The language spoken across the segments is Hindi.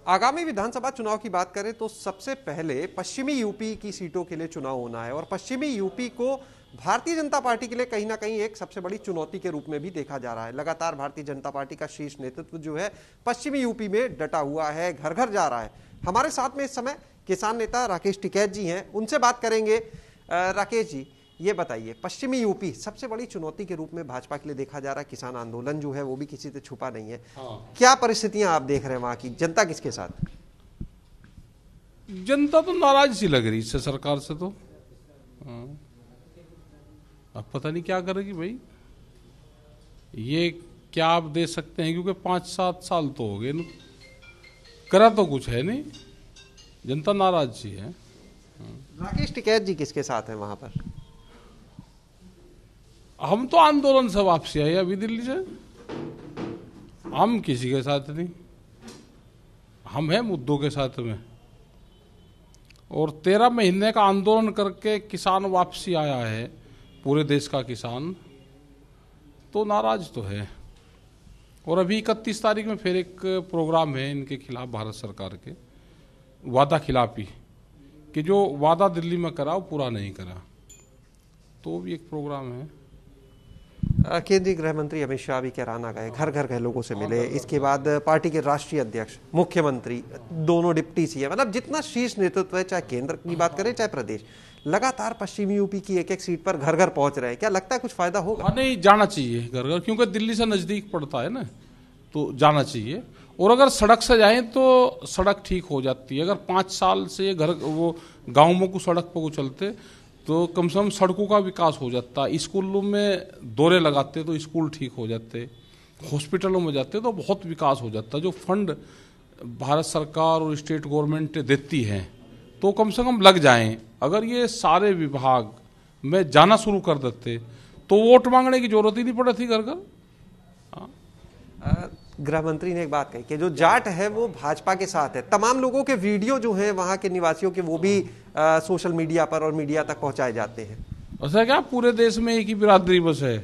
आगामी विधानसभा चुनाव की बात करें तो सबसे पहले पश्चिमी यूपी की सीटों के लिए चुनाव होना है और पश्चिमी यूपी को भारतीय जनता पार्टी के लिए कहीं ना कहीं एक सबसे बड़ी चुनौती के रूप में भी देखा जा रहा है। लगातार भारतीय जनता पार्टी का शीर्ष नेतृत्व जो है पश्चिमी यूपी में डटा हुआ है, घर घर जा रहा है। हमारे साथ में इस समय किसान नेता राकेश टिकैत जी हैं, उनसे बात करेंगे। राकेश जी, ये बताइए, पश्चिमी यूपी सबसे बड़ी चुनौती के रूप में भाजपा के लिए देखा जा रहा है। किसान आंदोलन जो है वो भी किसी से छुपा नहीं है। क्या परिस्थितियां आप देख रहे हैं वहां की? जनता किसके साथ? जनता तो नाराज सी लग रही इससे, सरकार से तो। अब पता नहीं क्या करेगी भाई। ये क्या आप दे सकते हैं, क्योंकि 5-7 साल तो हो गए, करा तो कुछ है नहीं, जनता नाराज सी है। राकेश टिकैत जी किसके साथ हैं वहां पर? हम तो आंदोलन से वापसी आए अभी दिल्ली से, हम किसी के साथ नहीं, हम हैं मुद्दों के साथ में। और 13 महीने का आंदोलन करके किसान वापसी आया है, पूरे देश का किसान तो नाराज तो है। और अभी 31 तारीख में फिर एक प्रोग्राम है इनके खिलाफ, भारत सरकार के वादा खिलाफी, कि जो वादा दिल्ली में करा वो पूरा नहीं करा, तो भी एक प्रोग्राम है। केंद्रीय गृह मंत्री अमित शाह भी कैराना गए, घर घर गए, लोगों से मिले। इसके बाद पार्टी के राष्ट्रीय अध्यक्ष, मुख्यमंत्री, दोनों डिप्टी सीएम, मतलब जितना शीर्ष नेतृत्व है, चाहे केंद्र की बात करें चाहे प्रदेश, लगातार पश्चिमी यूपी की एक एक सीट पर घर घर पहुंच रहे हैं। क्या लगता है कुछ फायदा होगा? नहीं, जाना चाहिए घर घर, क्योंकि दिल्ली से नजदीक पड़ता है ना, तो जाना चाहिए। और अगर सड़क से जाएं तो सड़क ठीक हो जाती है। अगर 5 साल से घर वो गाँवों को सड़क पर को चलते तो कम से कम सड़कों का विकास हो जाता, स्कूलों में दौरे लगाते तो स्कूल ठीक हो जाते, हॉस्पिटलों में जाते तो बहुत विकास हो जाता। जो फंड भारत सरकार और स्टेट गवर्नमेंट देती है तो कम से कम लग जाएं। अगर ये सारे विभाग में जाना शुरू कर देते तो वोट मांगने की जरूरत ही नहीं पड़ती घर घर। गृह मंत्री ने एक बात कही कि जो जाट है वो भाजपा के साथ है। तमाम लोगों के वीडियो जो हैं वहां के निवासियों के, वो भी सोशल मीडिया पर और मीडिया तक पहुंचाए जाते हैं। ऐसा क्या पूरे देश में एक ही बिरादरी बस है?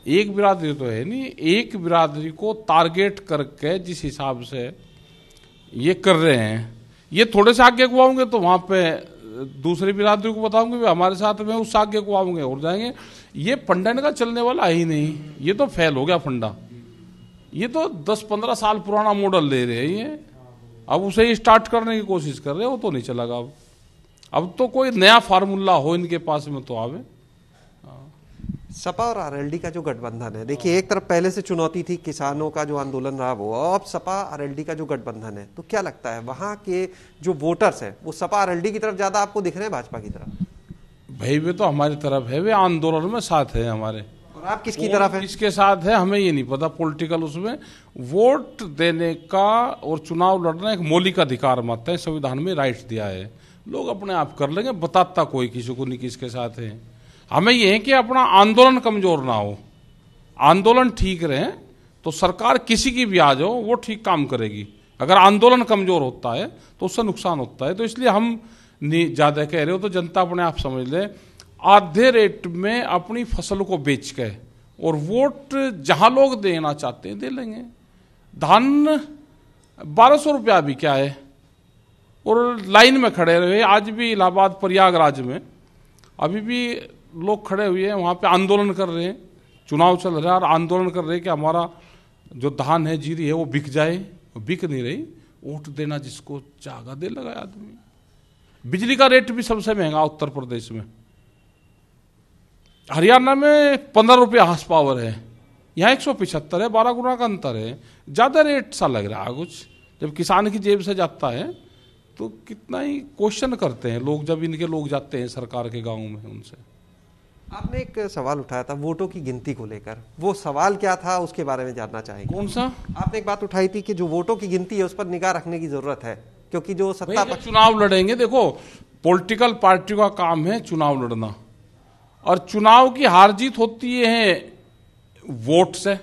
एक बिरादरी तो है नहीं, एक बिरादरी को टारगेट करके जिस हिसाब से ये कर रहे हैं, ये थोड़े से आगे को आऊंगे तो वहां पे दूसरी बिरादरी को बताऊंगे हमारे साथ में, उस आगे को आऊंगे और जाएंगे। ये फंडा का चलने वाला ही नहीं, ये तो फेल हो गया फंडा। ये तो 10-15 साल पुराना मॉडल ले रहे हैं ये, अब उसे ही स्टार्ट करने की कोशिश कर रहे हैं, वो तो नहीं चलेगा। अब तो कोई नया फार्मूला हो इनके पास में तो आवे। सपा और आरएलडी का जो गठबंधन है, देखिए एक तरफ पहले से चुनौती थी किसानों का जो आंदोलन रहा वो, अब सपा आरएलडी का जो गठबंधन है, तो क्या लगता है वहां के जो वोटर्स है वो सपा आरएलडी की तरफ ज्यादा आपको दिख रहे हैं भाजपा की तरफ? भाई वे तो हमारी तरफ है, वे आंदोलन में साथ है हमारे। और आप किसकी तरफ है? किसके साथ है हमें ये नहीं पता। पॉलिटिकल उसमें वोट देने का और चुनाव लड़ना एक मौलिक अधिकार मानते हैं, संविधान में राइट दिया है, लोग अपने आप कर लेंगे, बताता कोई किसी को नहीं किसके साथ है। हमें ये है कि अपना आंदोलन कमजोर ना हो, आंदोलन ठीक रहे तो सरकार किसी की भी आ जाओ वो ठीक काम करेगी। अगर आंदोलन कमजोर होता है तो उससे नुकसान होता है। तो इसलिए हम नहीं ज्यादा कह रहे हो तो जनता अपने आप समझ ले, आधे रेट में अपनी फसल को बेच के और वोट जहां लोग देना चाहते हैं दे लेंगे। धान 1200 रुपया भी क्या है, और लाइन में खड़े रहे। आज भी इलाहाबाद प्रयागराज में अभी भी लोग खड़े हुए हैं, वहां पे आंदोलन कर रहे हैं, चुनाव चल रहा है और आंदोलन कर रहे हैं कि हमारा जो धान है, जीरी है, वो बिक जाए। बिक नहीं रही, वोट देना जिसको चाहेगा दे लगा आदमी। बिजली का रेट भी सबसे महंगा उत्तर प्रदेश में, हरियाणा में 15 रुपया हार्स पावर है, यहाँ 175 है, 12 गुना का अंतर है। ज्यादा रेट सा लग रहा है कुछ। जब किसान की जेब से जाता है तो कितना ही क्वेश्चन करते हैं लोग, जब इनके लोग जाते हैं सरकार के गाँव में उनसे। आपने एक सवाल उठाया था वोटों की गिनती को लेकर, वो सवाल क्या था उसके बारे में जानना चाहेंगे। कौन सा? आपने एक बात उठाई थी कि जो वोटों की गिनती है उस पर निगाह रखने की जरूरत है, क्योंकि जो सत्ता पक्ष चुनाव लड़ेंगे, देखो पॉलिटिकल पार्टी का काम है चुनाव लड़ना, और चुनाव की हार जीत होती है वोट से।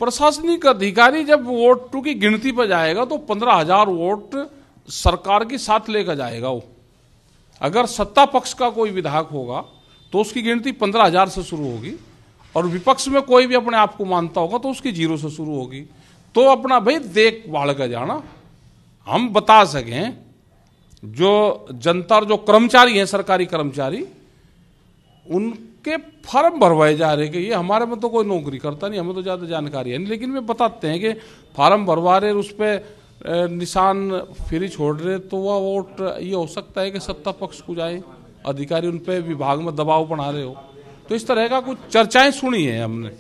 प्रशासनिक अधिकारी जब वोटों की गिनती पर जाएगा तो 15,000 वोट सरकार के साथ लेकर जाएगा वो। अगर सत्ता पक्ष का कोई विधायक होगा तो उसकी गिनती 15,000 से शुरू होगी, और विपक्ष में कोई भी अपने आप को मानता होगा तो उसकी 0 से शुरू होगी। तो अपना भाई देखभाल कर जाना, हम बता सकें जो जनता और जो कर्मचारी हैं, सरकारी कर्मचारी, उनके फॉर्म भरवाए जा रहे कि ये हमारे में तो कोई नौकरी करता नहीं, हमें तो ज़्यादा जानकारी है नहीं, लेकिन वे बताते हैं कि फॉर्म भरवा रहे, उस पर निशान फ्री छोड़ रहे, तो वह वोट ये हो सकता है कि सत्ता पक्ष को जाए, अधिकारी उन पर विभाग में दबाव बना रहे हो। तो इस तरह का कुछ चर्चाएं सुनी है हमने,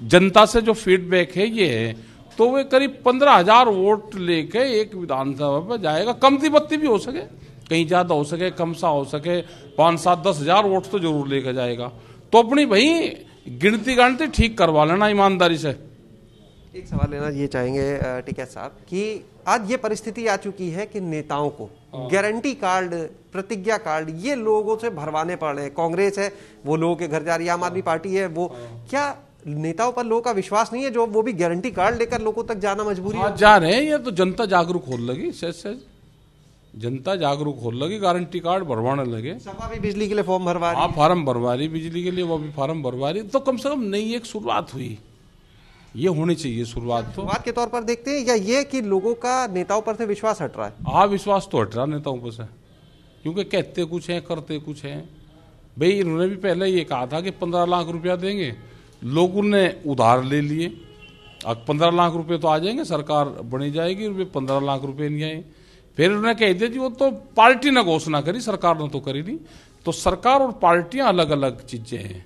जनता से जो फीडबैक है ये है। तो वे करीब 15,000 वोट लेके एक विधानसभा पर जाएगा, कमती बत्ती भी हो सके, कहीं ज़्यादा हो सके, कम सा हो सके, 5, 7, 10,000 वोट तो जरूर लेकर जाएगा। तो अपनी भाई गिनती ठीक करवा लेना ईमानदारी से। एक सवाल लेना ये चाहेंगे टिकैत साहब कि आज ये परिस्थिति आ चुकी है कि नेताओं को गारंटी कार्ड, प्रतिज्ञा कार्ड ये लोगों से भरवाने पड़ रहे हैं। कांग्रेस है वो लोगों के घर जा रही है, आम आदमी पार्टी है वो, क्या नेताओं पर लोगों का विश्वास नहीं है जो वो भी गारंटी कार्ड लेकर लोगों तक जाना मजबूरी है? जा रहे हैं, ये तो जनता जागरूक हो लगी, सहज जनता जागरूक हो लगी, गारंटी कार्ड भरवाने लगे। सपा भी बिजली के लिए फॉर्म भरवा रही, हाँ फॉर्म भरवा रही बिजली के लिए, वो भी फॉर्म भरवा रही। तो कम से कम नई एक शुरुआत हुई, ये होनी चाहिए शुरुआत। तो शुरुआत के तौर पर देखते हैं या ये कि लोगों का नेताओं पर से विश्वास हट रहा है? हाँ विश्वास तो हट रहा नेताओं पर से, क्योंकि कहते कुछ हैं करते कुछ हैं। भाई इन्होंने भी पहले ये कहा था कि 15 लाख रुपया देंगे, लोगों ने उधार ले लिए, अब 15 लाख रुपए तो आ जाएंगे, सरकार बनी जाएगी, 15 लाख रुपए नहीं आए। फिर उन्होंने कह दिया जी वो तो पार्टी ने घोषणा करी, सरकार ने तो करी नहीं। तो सरकार और पार्टियां अलग अलग चीजें हैं।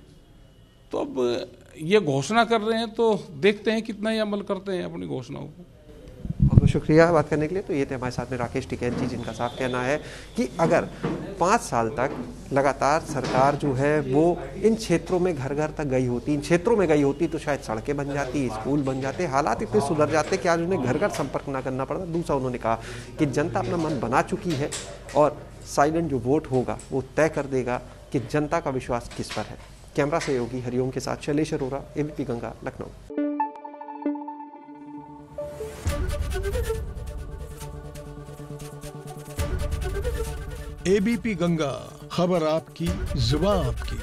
तो अब ये घोषणा कर रहे हैं तो देखते हैं कितना ही अमल करते हैं अपनी घोषणाओं को। बहुत बहुत शुक्रिया बात करने के लिए। तो ये थे हमारे साथ में राकेश टिकैत जी, जिनका साफ कहना है कि अगर 5 साल तक लगातार सरकार जो है वो इन क्षेत्रों में घर घर तक गई होती, इन क्षेत्रों में गई होती, तो शायद सड़कें बन जाती, स्कूल बन जाते, हालात इतने सुधर जाते कि आज उन्हें घर घर संपर्क ना करना पड़ता। दूसरा उन्होंने कहा कि जनता अपना मन बना चुकी है और साइलेंट जो वोट होगा वो तय कर देगा कि जनता का विश्वास किस पर है। कैमरा सहयोगी हरिओम के साथ शैलेश अरोरा, एबीपी गंगा, लखनऊ। एबीपी गंगा, खबर आपकी, जुबान आपकी।